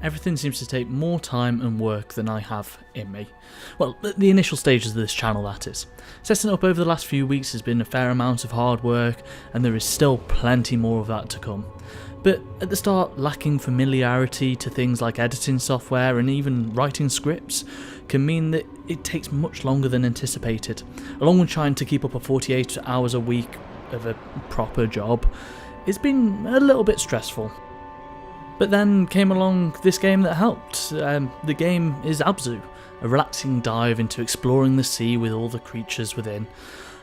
everything seems to take more time and work than I have in me. Well, the initial stages of this channel, that is. Setting up over the last few weeks has been a fair amount of hard work, and there is still plenty more of that to come. But at the start, lacking familiarity to things like editing software and even writing scripts can mean that it takes much longer than anticipated, along with trying to keep up a 48 hours a week of a proper job. It's been a little bit stressful. But then came along this game that helped. The game is Abzu, a relaxing dive into exploring the sea with all the creatures within.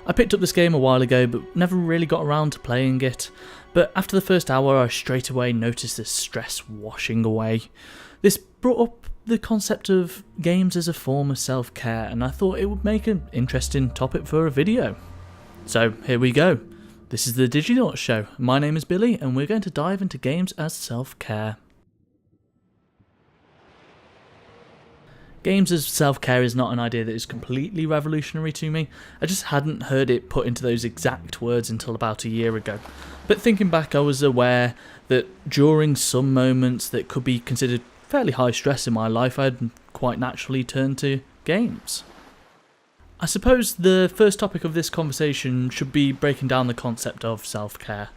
I picked up this game a while ago but never really got around to playing it, but after the first hour I straight away noticed the stress washing away. This brought up the concept of games as a form of self-care, and I thought it would make an interesting topic for a video. So here we go. This is the Diginauts show. My name is Billy, and we're going to dive into games as self-care. Games as self-care is not an idea that is completely revolutionary to me. I just hadn't heard it put into those exact words until about a year ago. But thinking back, I was aware that during some moments that could be considered fairly high stress in my life, I'd quite naturally turn to games. I suppose the first topic of this conversation should be breaking down the concept of self-care.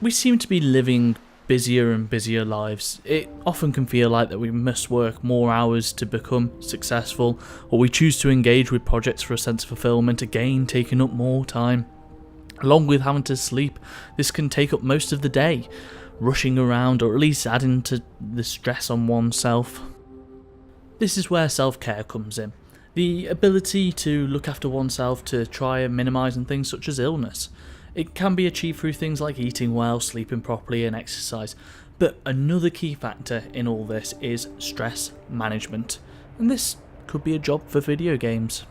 We seem to be living busier and busier lives. It often can feel like that we must work more hours to become successful, or we choose to engage with projects for a sense of fulfillment, again taking up more time. Along with having to sleep, this can take up most of the day, rushing around or at least adding to the stress on oneself. This is where self-care comes in. The ability to look after oneself, to try and minimising things such as illness. It can be achieved through things like eating well, sleeping properly and exercise, but another key factor in all this is stress management, and this could be a job for video games.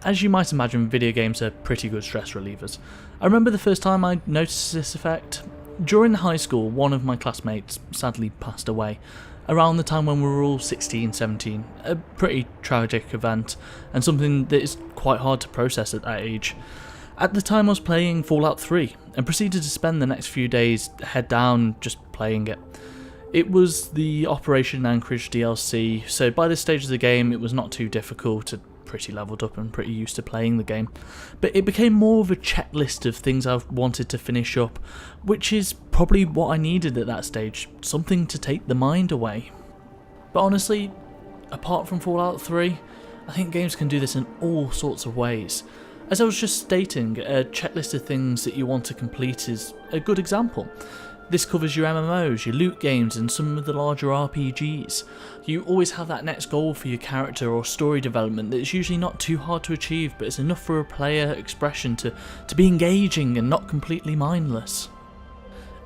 As you might imagine, video games are pretty good stress relievers. I remember the first time I noticed this effect. During high school, one of my classmates sadly passed away, around the time when we were all 16, 17, a pretty tragic event, and something that is quite hard to process at that age. At the time I was playing Fallout 3, and proceeded to spend the next few days head down just playing it. It was the Operation Anchorage DLC, so by this stage of the game it was not too difficult, pretty leveled up and pretty used to playing the game, but it became more of a checklist of things I wanted to finish up, which is probably what I needed at that stage, something to take the mind away. But honestly, apart from Fallout 3, I think games can do this in all sorts of ways. As I was just stating, a checklist of things that you want to complete is a good example. This covers your MMOs, your loot games and some of the larger RPGs. You always have that next goal for your character or story development that is usually not too hard to achieve, but it's enough for a player expression to be engaging and not completely mindless.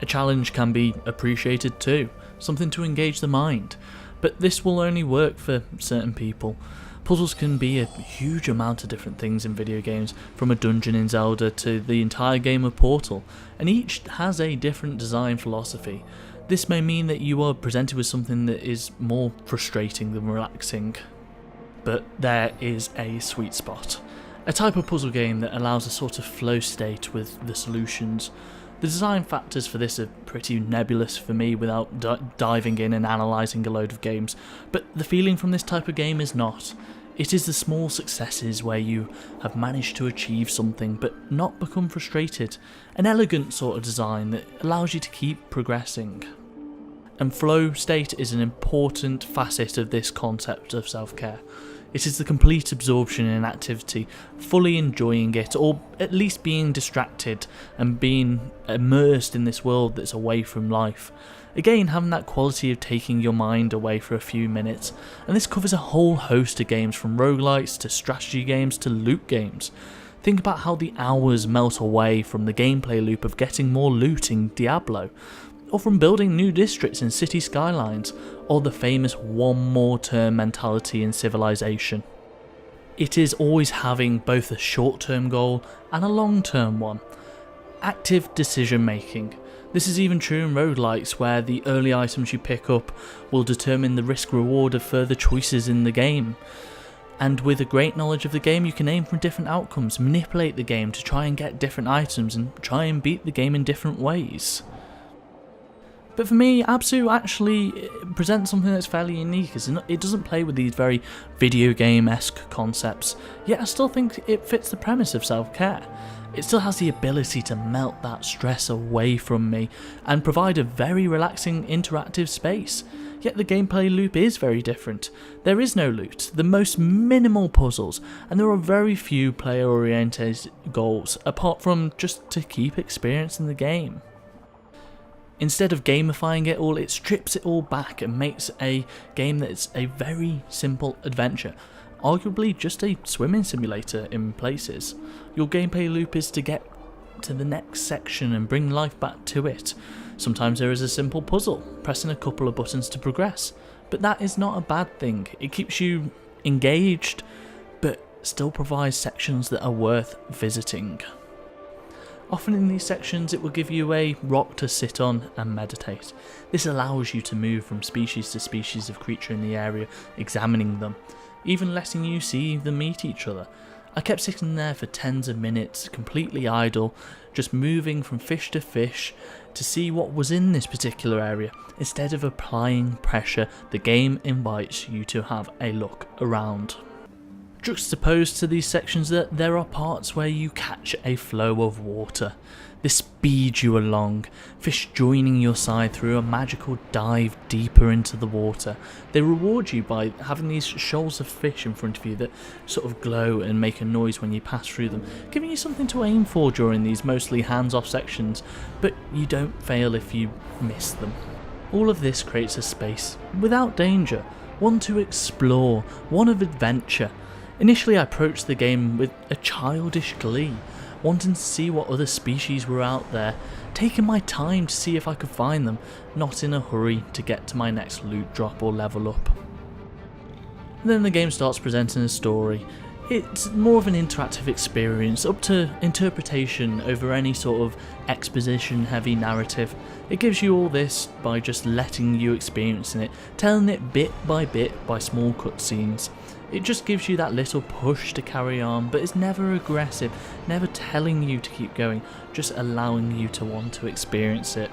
A challenge can be appreciated too, something to engage the mind, but this will only work for certain people. Puzzles can be a huge amount of different things in video games, from a dungeon in Zelda to the entire game of Portal, and each has a different design philosophy. This may mean that you are presented with something that is more frustrating than relaxing. But there is a sweet spot. A type of puzzle game that allows a sort of flow state with the solutions. The design factors for this are pretty nebulous for me without diving in and analysing a load of games, but the feeling from this type of game is not. It is the small successes where you have managed to achieve something but not become frustrated, an elegant sort of design that allows you to keep progressing. And flow state is an important facet of this concept of self-care. It is the complete absorption in an activity, fully enjoying it, or at least being distracted and being immersed in this world that's away from life. Again, having that quality of taking your mind away for a few minutes, and this covers a whole host of games from roguelites to strategy games to loot games. Think about how the hours melt away from the gameplay loop of getting more loot in Diablo, or from building new districts in City Skylines, or the famous one more turn mentality in Civilization. It is always having both a short-term goal and a long-term one. Active decision making. This is even true in roguelikes, where the early items you pick up will determine the risk-reward of further choices in the game. And with a great knowledge of the game, you can aim for different outcomes, manipulate the game to try and get different items and try and beat the game in different ways. But for me, Abzu actually presents something that's fairly unique, as it doesn't play with these very video game-esque concepts, yet I still think it fits the premise of self-care. It still has the ability to melt that stress away from me and provide a very relaxing interactive space. Yet the gameplay loop is very different. There is no loot, the most minimal puzzles, and there are very few player-oriented goals apart from just to keep experiencing the game. Instead of gamifying it all, it strips it all back and makes a game that's a very simple adventure. Arguably just a swimming simulator in places. Your gameplay loop is to get to the next section and bring life back to it. Sometimes there is a simple puzzle, pressing a couple of buttons to progress, but that is not a bad thing. It keeps you engaged, but still provides sections that are worth visiting. Often in these sections it will give you a rock to sit on and meditate. This allows you to move from species to species of creature in the area, examining them, even letting you see them meet each other. I kept sitting there for tens of minutes, completely idle, just moving from fish to fish to see what was in this particular area. Instead of applying pressure, the game invites you to have a look around. Juxtaposed to these sections, there are parts where you catch a flow of water. This speeds you along, fish joining your side through a magical dive deeper into the water. They reward you by having these shoals of fish in front of you that sort of glow and make a noise when you pass through them, giving you something to aim for during these mostly hands-off sections, but you don't fail if you miss them. All of this creates a space without danger, one to explore, one of adventure. Initially I approached the game with a childish glee, wanting to see what other species were out there, taking my time to see if I could find them, not in a hurry to get to my next loot drop or level up. Then the game starts presenting a story. It's more of an interactive experience, up to interpretation over any sort of exposition heavy narrative. It gives you all this by just letting you experience it, telling it bit by small cutscenes. It just gives you that little push to carry on, but it's never aggressive, never telling you to keep going, just allowing you to want to experience it.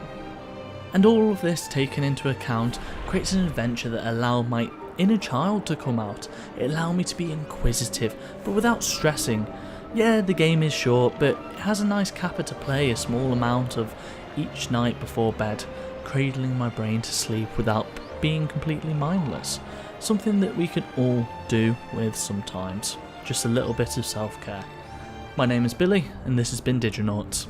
And all of this taken into account creates an adventure that allowed my inner child to come out. It allowed me to be inquisitive, but without stressing. Yeah, the game is short, but it has a nice capper to play a small amount of each night before bed, cradling my brain to sleep without being completely mindless. Something that we can all do with sometimes. Just a little bit of self-care. My name is Billy, and this has been Diginauts.